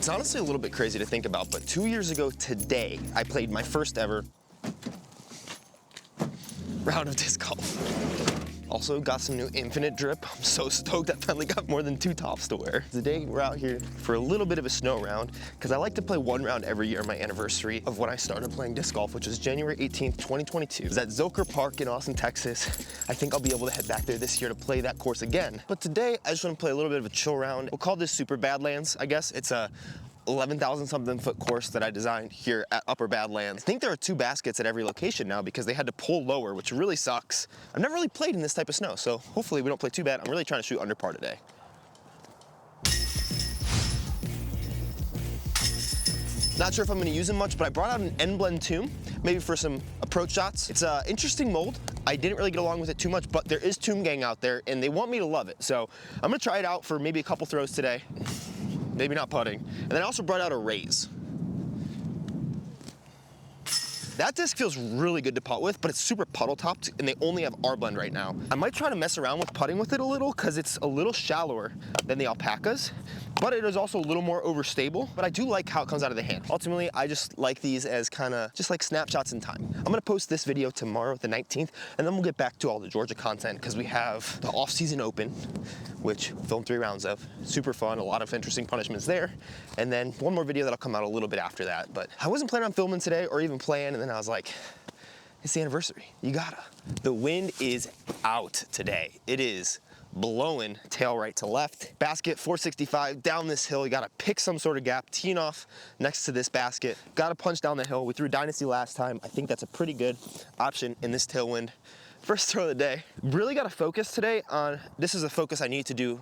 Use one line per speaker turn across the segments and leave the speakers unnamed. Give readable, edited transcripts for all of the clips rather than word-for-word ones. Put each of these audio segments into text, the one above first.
It's honestly a little bit crazy to think about, but 2 years ago today, I played my first ever round of disc golf. Also got some new Infinite drip. I'm so stoked I finally got more than 2 tops to wear. Today we're out here for a little bit of a snow round because I like to play 1 round every year on my anniversary of when I started playing disc golf, which was January 18th, 2022. It was at Zilker Park in Austin, Texas. I think I'll be able to head back there this year to play that course again. But today I just want to play a little bit of a chill round. We'll call this Super Badlands, I guess. It's a 11,000 something foot course that I designed here at Upper Badlands. I think there are 2 baskets at every location now because they had to pull lower, which really sucks. I've never really played in this type of snow, so hopefully we don't play too bad. I'm really trying to shoot under par today. Not sure if I'm gonna use them much, but I brought out an N-Blend Tomb, maybe for some approach shots. It's an interesting mold. I didn't really get along with it too much, but there is Tomb Gang out there and they want me to love it. So I'm gonna try it out for maybe a couple throws today. Maybe not putting. And then I also brought out a Raise. That disc feels really good to putt with, but it's super puddle topped and they only have R-Blend right now. I might try to mess around with putting with it a little because it's a little shallower than the Alpacas, but it is also a little more overstable, but I do like how it comes out of the hand. Ultimately, I just like these as kind of just like snapshots in time. I'm gonna post this video tomorrow, the 19th, and then we'll get back to all the Georgia content because we have the off-season open, which we filmed 3 rounds of. Super fun, a lot of interesting punishments there. And then one more video that'll come out a little bit after that. But I wasn't planning on filming today or even playing, and then I was like, it's the anniversary, you gotta. The wind is out today. It is blowing tail right to left. Basket 465 down this hill. You gotta pick some sort of gap, teeing off next to this basket. Gotta punch down the hill. We threw Dynasty last time. I think that's a pretty good option in this tailwind. First throw of the day. Really gotta focus today on, this is a focus I need to do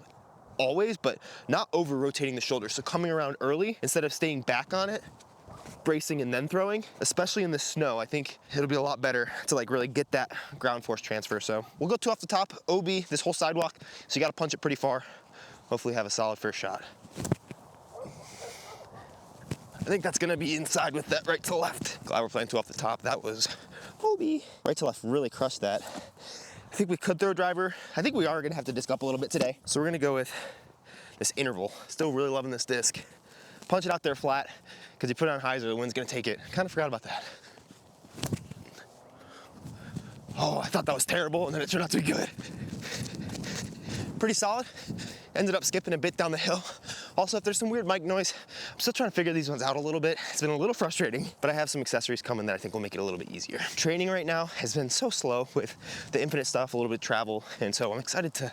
always, but not over rotating the shoulder. So coming around early, instead of staying back on it, bracing and then throwing, especially in the snow, I think it'll be a lot better to like really get that ground force transfer. So we'll go 2 off the top, OB, this whole sidewalk. So you gotta punch it pretty far. Hopefully have a solid first shot. I think that's gonna be inside with that right to left. Glad we're playing 2 off the top. That was OB. Right to left really crushed that. I think we could throw a driver. I think we are gonna have to disc up a little bit today. So we're gonna go with this interval. Still really loving this disc. Punch it out there flat, because you put it on hyzer, the wind's gonna take it. Kind of forgot about that. Oh, I thought that was terrible, and then it turned out to be good. Pretty solid. Ended up skipping a bit down the hill. Also, if there's some weird mic noise, I'm still trying to figure these ones out a little bit. It's been a little frustrating, but I have some accessories coming that I think will make it a little bit easier. Training right now has been so slow with the Infinite stuff, a little bit of travel, and so I'm excited to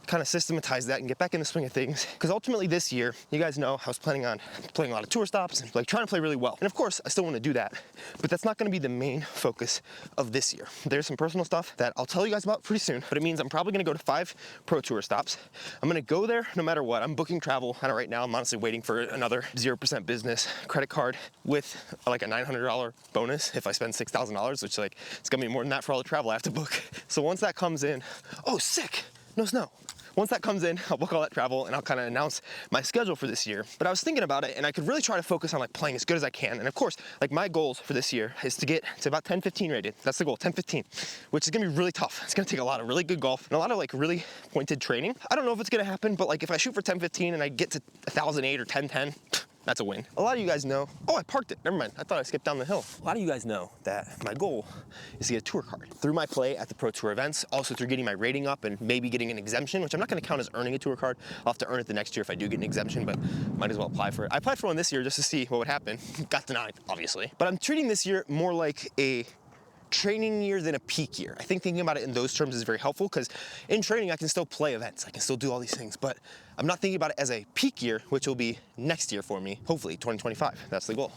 kind of systematize that and get back in the swing of things. Because ultimately this year, you guys know I was planning on playing a lot of tour stops and like trying to play really well. And of course, I still want to do that, but that's not going to be the main focus of this year. There's some personal stuff that I'll tell you guys about pretty soon, but it means I'm probably going to go to 5 pro tour stops. I'm going to go there no matter what. I'm booking travel. I don't right now. I'm honestly waiting for another 0% business credit card with like a $900 bonus if I spend $6,000, which like it's going to be more than that for all the travel I have to book. So once that comes in, oh, sick, no snow. Once that comes in, I'll book all that travel and I'll kind of announce my schedule for this year. But I was thinking about it and I could really try to focus on like playing as good as I can. And of course, like my goals for this year is to get to about 10-15 rated. That's the goal, 10-15, which is gonna be really tough. It's gonna take a lot of really good golf and a lot of like really pointed training. I don't know if it's gonna happen, but like if I shoot for 10-15 and I get to 1,008 or 10-10, that's a win. A lot of you guys know, oh, I parked it, never mind. I thought I skipped down the hill. A lot of you guys know that my goal is to get a tour card through my play at the Pro Tour events, also through getting my rating up and maybe getting an exemption, which I'm not gonna count as earning a tour card. I'll have to earn it the next year if I do get an exemption, but might as well apply for it. I applied for one this year just to see what would happen. Got denied, obviously. But I'm treating this year more like a training year than a peak year. I think thinking about it in those terms is very helpful because in training I can still play events, I can still do all these things, but I'm not thinking about it as a peak year, which will be next year for me, hopefully 2025. That's the goal.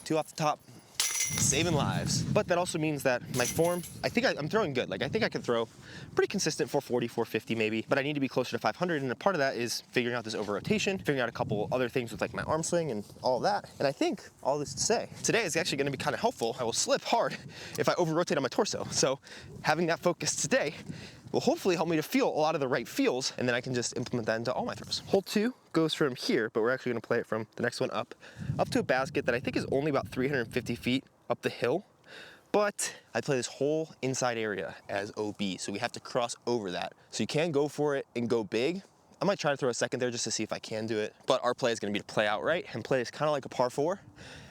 2 off the top, saving lives. But that also means that my form, I think I'm throwing good. Like I think I can throw pretty consistent 440, 450 maybe, but I need to be closer to 500. And a part of that is figuring out this over rotation, figuring out a couple other things with like my arm swing and all of that. And I think all this to say, today is actually gonna be kind of helpful. I will slip hard if I over rotate on my torso. So having that focus today will hopefully help me to feel a lot of the right feels, and then I can just implement that into all my throws. Hole 2 goes from here, but we're actually gonna play it from the next one up to a basket that I think is only about 350 feet up the hill, but I play this whole inside area as OB, so we have to cross over that. So you can go for it and go big, I might try to throw a second there just to see if I can do it. But our play is gonna be to play outright and play is kind of like a par 4.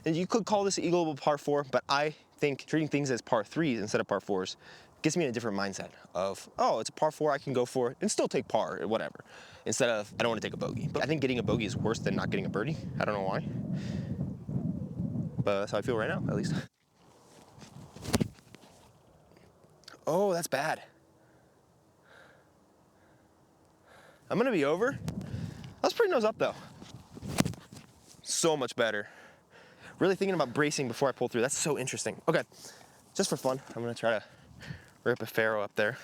And you could call this an eagleable par 4, but I think treating things as par 3s instead of par 4s gets me in a different mindset of, oh, it's a par 4, I can go for it and still take par or whatever, instead of, I don't want to take a bogey. But I think getting a bogey is worse than not getting a birdie. I don't know why, but that's how I feel right now, at least. Oh, that's bad. I'm gonna be over. That's pretty nose up though. So much better. Really thinking about bracing before I pull through. That's so interesting. Okay, just for fun, I'm gonna try to rip a faro up there.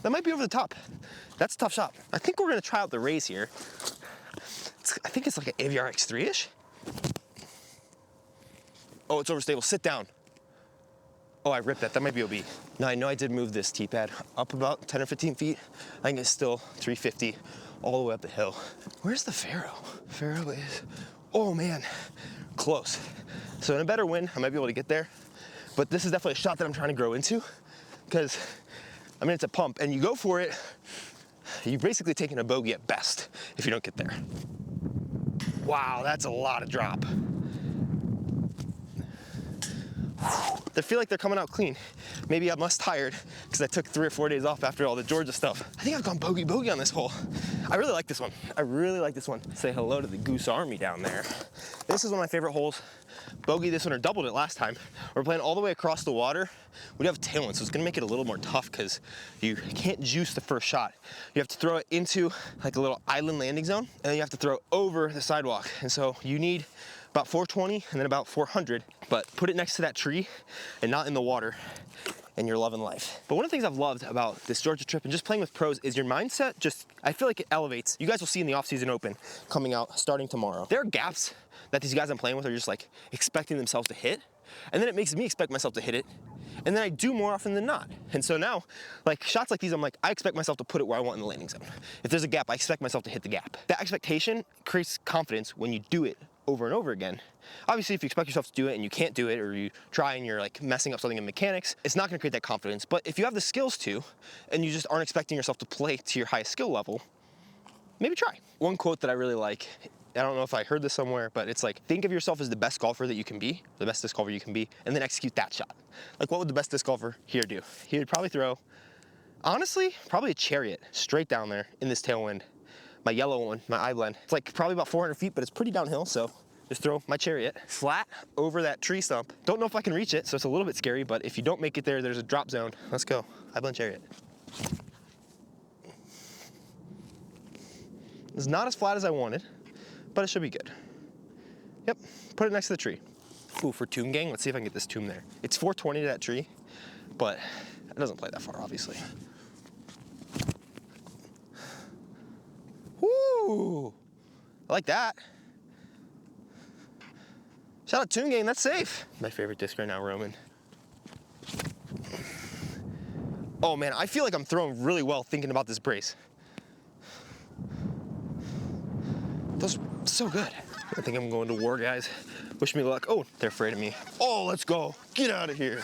That might be over the top. That's a tough shot. I think we're gonna try out the raise here. I think it's like an AVR X3-ish. Oh, it's overstable, sit down. Oh, I ripped that, that might be OB. Now I know I did move this tee pad up about 10 or 15 feet. I think it's still 350 all the way up the hill. Where's the faro? Faro is, oh man, close. So in a better wind, I might be able to get there. But this is definitely a shot that I'm trying to grow into, because I mean, it's a pump and you go for it, you're basically taking a bogey at best if you don't get there. Wow, that's a lot of drop. They feel like they're coming out clean. Maybe I'm less tired because I took 3 or 4 days off after all the Georgia stuff. I think I've gone bogey on this hole. I really like this one. I really like this one. Say hello to the Goose Army down there. This is one of my favorite holes. Bogey this one or doubled it last time. We're playing all the way across the water. We have a tailwind, so it's gonna make it a little more tough because you can't juice the first shot. You have to throw it into like a little island landing zone, and then you have to throw over the sidewalk. And so you need about 420 and then about 400, but put it next to that tree and not in the water, and you're loving life. But one of the things I've loved about this Georgia trip and just playing with pros is your mindset just, I feel like it elevates. You guys will see in the off-season open coming out starting tomorrow. There are gaps that these guys I'm playing with are just like expecting themselves to hit, and then it makes me expect myself to hit it, and then I do more often than not. And so now, like shots like these, I'm like, I expect myself to put it where I want in the landing zone. If there's a gap, I expect myself to hit the gap. That expectation creates confidence when you do it over and over again. Obviously, if you expect yourself to do it and you can't do it, or you try and you're like messing up something in mechanics, it's not gonna create that confidence. But if you have the skills to, and you just aren't expecting yourself to play to your highest skill level, maybe try. One quote that I really like, I don't know if I heard this somewhere, but it's like, think of yourself as the best golfer that you can be, the best disc golfer you can be, and then execute that shot. Like, what would the best disc golfer here do? He would probably throw, honestly, probably a chariot straight down there in this tailwind. My yellow one, my I-blend. It's like probably about 400 feet, but it's pretty downhill, so just throw my chariot flat over that tree stump. Don't know if I can reach it, so it's a little bit scary, but if you don't make it there, there's a drop zone. Let's go, I-blend chariot. It's not as flat as I wanted, but it should be good. Yep, put it next to the tree. Ooh, for tomb gang, let's see if I can get this tomb there. It's 420 to that tree, but it doesn't play that far, obviously. Woo! I like that. Shout out Tomb Gang, that's safe. My favorite disc right now, Roman. Oh man, I feel like I'm throwing really well thinking about this brace. That's so good. I think I'm going to war, guys. Wish me luck. Oh, they're afraid of me. Oh, let's go. Get out of here.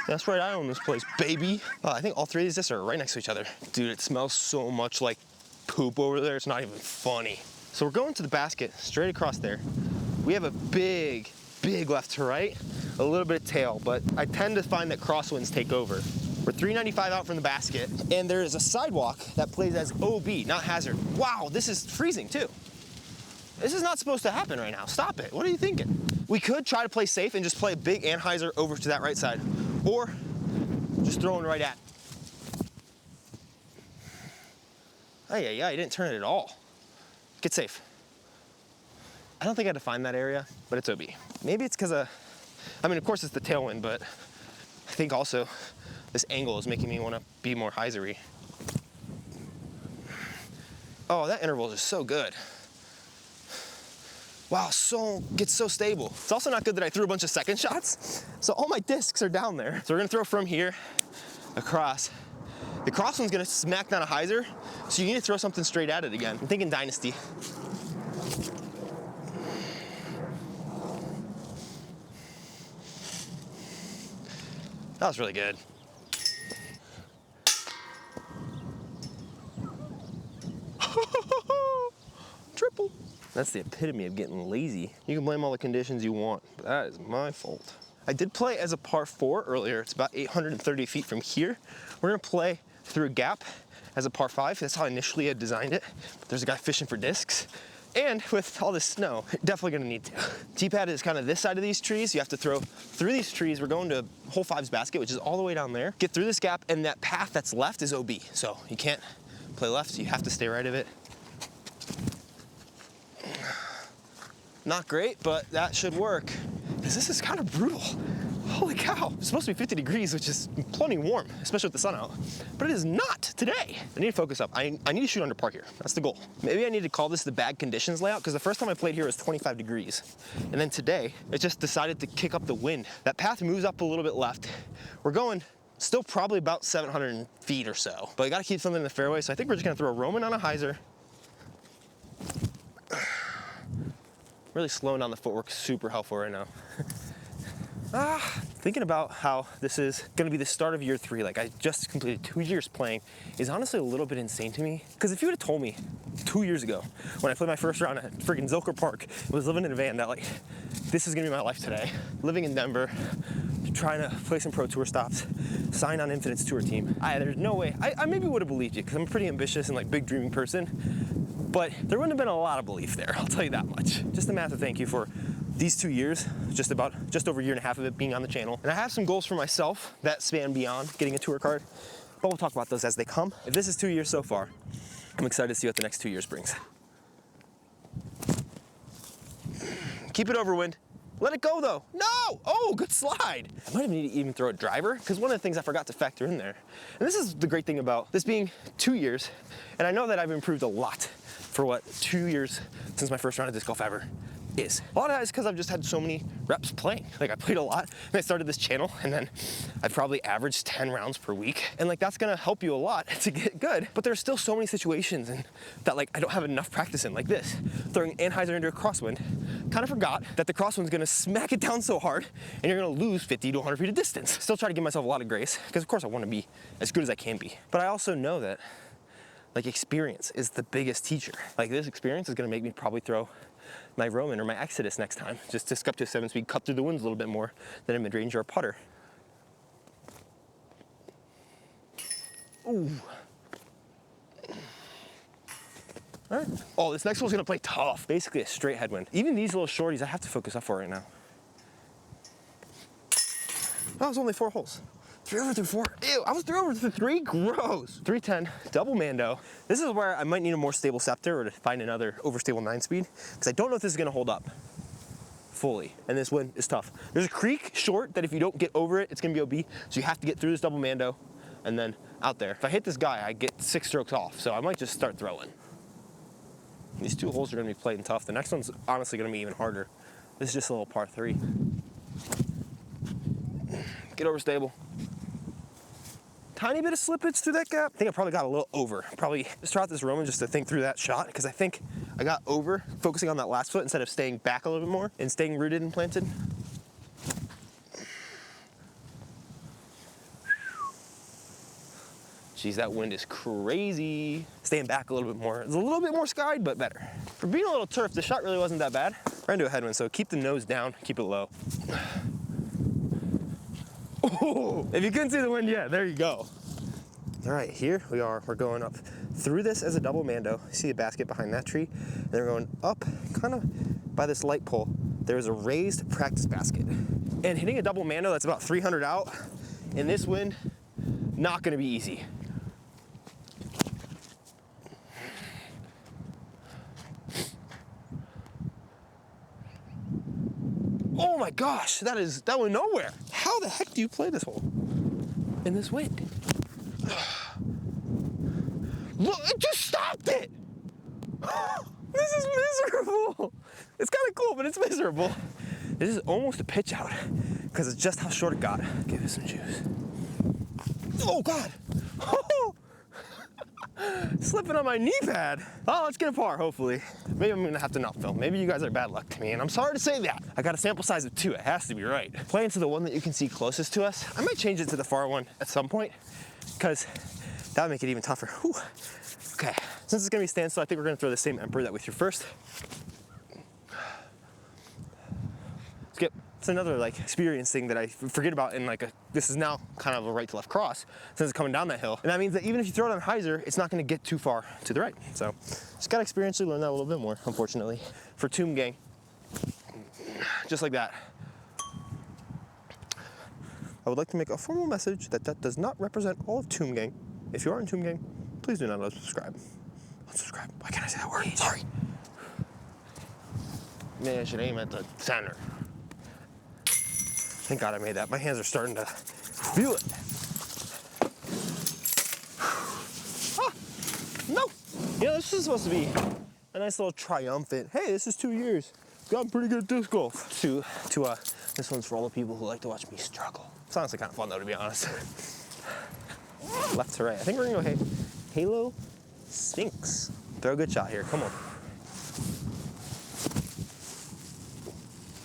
That's right, I own this place, baby. I think all 3 of these discs are right next to each other. Dude, it smells so much like poop over there, it's not even funny. So we're going to the basket straight across there. We have a big left to right, a little bit of tail, but I tend to find that crosswinds take over. We're 395 out from the basket, and there is a sidewalk that plays as OB, not hazard. Wow, this is freezing too. This is not supposed to happen right now. Stop it, what are you thinking? We could try to play safe and just play a big Anheuser over to that right side, or just throwing right at. Yeah, I didn't turn it at all. Get safe. I don't think I had to find that area, but it's OB. Maybe it's because I mean, of course it's the tailwind, but I think also this angle is making me want to be more hyzery. Oh, that interval is just so good. Wow, gets so stable. It's also not good that I threw a bunch of second shots, so all my discs are down there. So we're gonna throw from here across. The cross one's gonna smack down a hyzer, so you need to throw something straight at it again. I'm thinking Dynasty. That was really good. That's the epitome of getting lazy. You can blame all the conditions you want, but that is my fault. I did play as a par 4 earlier. It's about 830 feet from here. We're gonna play through a gap as a par 5. That's how initially I designed it. But there's a guy fishing for discs. And with all this snow, definitely gonna need to. Tee-pad is kind of this side of these trees. You have to throw through these trees. We're going to hole 5's basket, which is all the way down there. Get through this gap, and that path that's left is OB. So you can't play left, so you have to stay right of it. Not great, but that should work. Because this is kind of brutal. Holy cow. It's supposed to be 50 degrees, which is plenty warm, especially with the sun out. But it is not today. I need to focus up. I need to shoot under par here. That's the goal. Maybe I need to call this the bad conditions layout, because the first time I played here was 25 degrees. And then today, it just decided to kick up the wind. That path moves up a little bit left. We're going still probably about 700 feet or so. But I got to keep something in the fairway, so I think we're just going to throw a Roman on a hyzer. Really slowing down the footwork, super helpful right now. Thinking about how this is gonna be the start of year 3, like I just completed 2 years playing, is honestly a little bit insane to me. Because if you would have told me 2 years ago, when I played my first round at freaking Zilker Park, I was living in a van, that like, this is gonna be my life today. Living in Denver, trying to play some pro tour stops, sign on Infinite's tour team. There's no way, I maybe would have believed you, because I'm a pretty ambitious and like big dreaming person, but there wouldn't have been a lot of belief there, I'll tell you that much. Just a massive thank you for these 2 years, just over a year and a half of it being on the channel. And I have some goals for myself that span beyond getting a tour card, but we'll talk about those as they come. If this is 2 years so far, I'm excited to see what the next 2 years brings. Keep it over, wind. Let it go though. No! Oh, good slide. I might have needed to even throw a driver, because one of the things I forgot to factor in there, and this is the great thing about this being 2 years, and I know that I've improved a lot for what 2 years since my first round of disc golf ever is. A lot of that is because I've just had so many reps playing. Like I played a lot and I started this channel, and then I've probably averaged 10 rounds per week. And like that's gonna help you a lot to get good. But there's still so many situations and that like I don't have enough practice in, like this. Throwing anhyzer into a crosswind. Kind of forgot that the crosswind's gonna smack it down so hard and you're gonna lose 50 to 100 feet of distance. Still try to give myself a lot of grace, because of course I wanna be as good as I can be. But I also know that like experience is the biggest teacher. Like this experience is gonna make me probably throw my Roman or my Exodus next time. Just disc up to a 7-speed, cut through the winds a little bit more than a mid-range or a putter. Ooh. All right. Oh, this next one's gonna play tough. Basically a straight headwind. Even these little shorties, I have to focus up for right now. Oh, it's only 4 holes. 3 over through 4. Ew, I was 3 over through 3. Gross. 310, double Mando. This is where I might need a more stable scepter or to find another overstable 9-speed, because I don't know if this is gonna hold up fully. And this wind is tough. There's a creek short that if you don't get over it, it's gonna be OB. So you have to get through this double Mando and then out there. If I hit this guy, I get 6 strokes off. So I might just start throwing. These 2 holes are gonna be playing tough. The next one's honestly gonna be even harder. This is just a little par 3. Get overstable. Tiny bit of slippage through that gap. I think I probably got a little over. Probably just try out this Roman just to think through that shot, because I think I got over focusing on that last foot instead of staying back a little bit more and staying rooted and planted. Geez, that wind is crazy. Staying back a little bit more. It's a little bit more skied, but better. For being a little turf, the shot really wasn't that bad. Ran into a headwind, so keep the nose down, keep it low. Oh, if you couldn't see the wind yet, there you go. All right, here we are. We're going up through this as a double Mando. You see a basket behind that tree? And then we're going up kind of by this light pole. There's a raised practice basket. And hitting a double Mando that's about 300 out in this wind, not gonna be easy. Oh my gosh, that went nowhere. How the heck do you play this hole in this wind? Look, it just stopped it. This is miserable. It's kind of cool, but it's miserable. This is almost a pitch out because it's just how short it got. Give it some juice. Oh God. Slipping on my knee pad. Oh, let's get a par, hopefully. Maybe I'm gonna have to not film. Maybe you guys are bad luck to me, and I'm sorry to say that. I got a sample size of 2, it has to be right. Playing to the one that you can see closest to us. I might change it to the far one at some point, because that would make it even tougher. Whew. Okay, since it's gonna be standstill, I think we're gonna throw the same Emperor that we threw first. skip. It's another like experience thing that I forget about in like this is now kind of a right to left cross since it's coming down that hill. And that means that even if you throw it on hyzer, it's not gonna get too far to the right. So just gotta experientially learn that a little bit more, unfortunately. For Tomb Gang, just like that. I would like to make a formal message that that does not represent all of Tomb Gang. If you are in Tomb Gang, please do not unsubscribe. Unsubscribe, why can't I say that word? Sorry. Maybe I should aim at the center. Thank God I made that. My hands are starting to feel it. Ah, no. You know, this is supposed to be a nice little triumphant, hey, this is 2 years. Gotten pretty good at disc golf. This one's for all the people who like to watch me struggle. It's honestly kind of fun though, to be honest. Left to right. I think we're gonna go Halo Sphinx. Throw a good shot here, come on.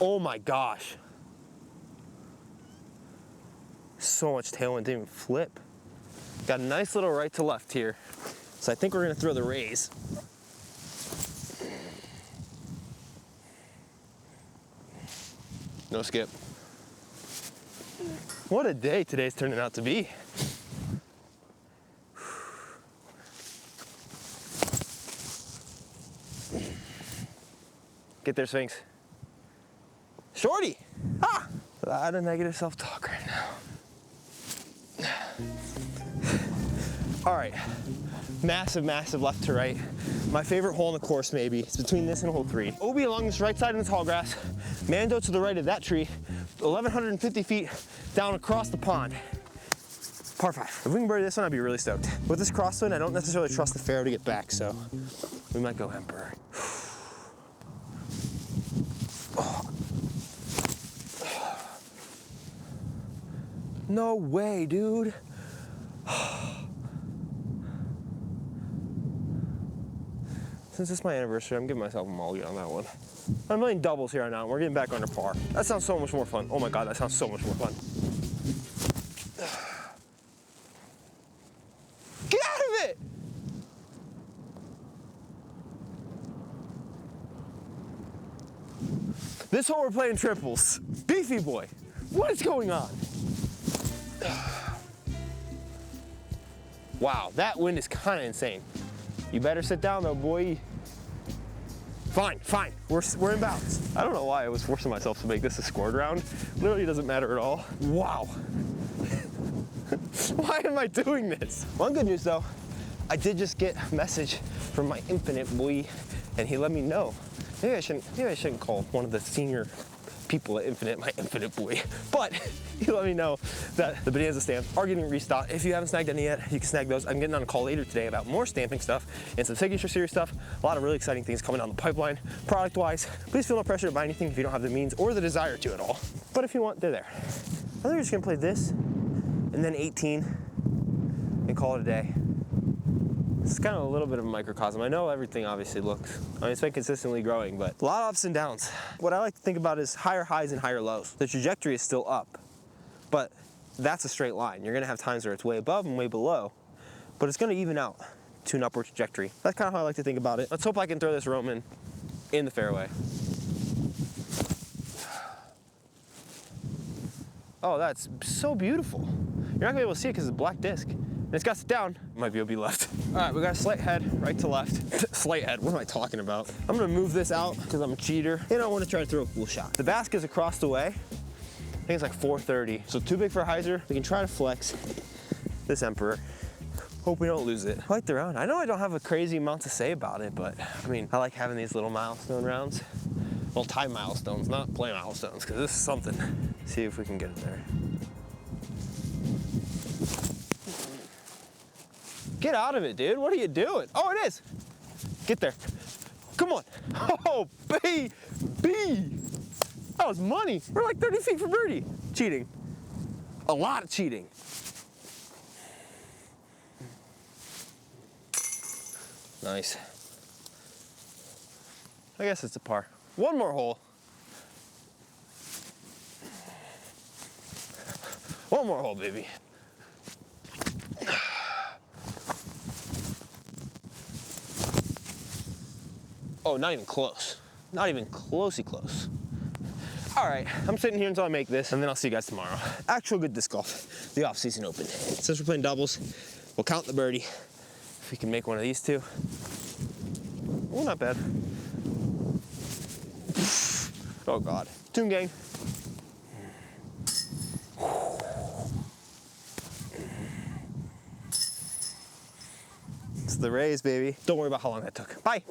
Oh my gosh. So much tailwind, didn't even flip. Got a nice little right to left here. So I think we're gonna throw the raise. No skip. What a day today's turning out to be. Get there, Sphinx. Shorty! Ah! A lot of negative self-talk right now. All right, massive, massive left to right. My favorite hole in the course maybe. It's between this and hole 3. OB along this right side in the tall grass. Mando to the right of that tree. 1,150 feet down across the pond. Par 5. If we can birdie this one, I'd be really stoked. With this crosswind, I don't necessarily trust the fairway to get back, so we might go Emperor. No way, dude. Since it's my anniversary, I'm giving myself a mulligan on that one. I'm playing doubles here on out. We're getting back under par. That sounds so much more fun. Oh my God, that sounds so much more fun. Get out of it! This hole we're playing triples. Beefy boy, what is going on? Wow, that wind is kind of insane. You better sit down though, boy. Fine, fine, we're in bounds. I don't know why I was forcing myself to make this a scored round. Literally doesn't matter at all. Wow. Why am I doing this? One good news though, I did just get a message from my Infinite boy, and he let me know. Maybe I shouldn't call one of the senior people at Infinite my Infinite boy, but he let me know that the Bonanza stamps are getting restocked. If you haven't snagged any yet, you can snag those. I'm getting on a call later today about more stamping stuff and some Signature Series stuff. A lot of really exciting things coming down the pipeline. Product-wise, please feel no pressure to buy anything if you don't have the means or the desire to at all. But if you want, they're there. I think we're just gonna play this and then 18 and call it a day. It's kind of a little bit of a microcosm. I know everything obviously looks, I mean, it's been consistently growing, but a lot of ups and downs. What I like to think about is higher highs and higher lows. The trajectory is still up, but that's a straight line. You're gonna have times where it's way above and way below, but it's gonna even out to an upward trajectory. That's kind of how I like to think about it. Let's hope I can throw this Roman in the fairway. Oh, that's so beautiful. You're not gonna be able to see it because it's a black disc. And it's got sit down, might be OB left. All right, we got a slight head, right to left. Slight head, what am I talking about? I'm gonna move this out because I'm a cheater and I wanna try to throw a cool shot. The basket's across the way. I think it's like 430. So too big for a hyzer. We can try to flex this Emperor. Hope we don't lose it. I like the round. I know I don't have a crazy amount to say about it, but I mean, I like having these little milestone rounds. Well, time milestones, not play milestones, because this is something. See if we can get it there. Get out of it, dude. What are you doing? Oh, it is. Get there. Come on. Oh, baby. That was money. We're like 30 feet from birdie. Cheating. A lot of cheating. Nice. I guess it's a par. One more hole. One more hole, baby. Oh, not even close. Not even closey close. All right, I'm sitting here until I make this, and then I'll see you guys tomorrow. Actual good disc golf, the off-season open. Since we're playing doubles, we'll count the birdie. If we can make one of these two. Oh, not bad. Oh God. Tune gang. It's the Rays, baby. Don't worry about how long that took. Bye.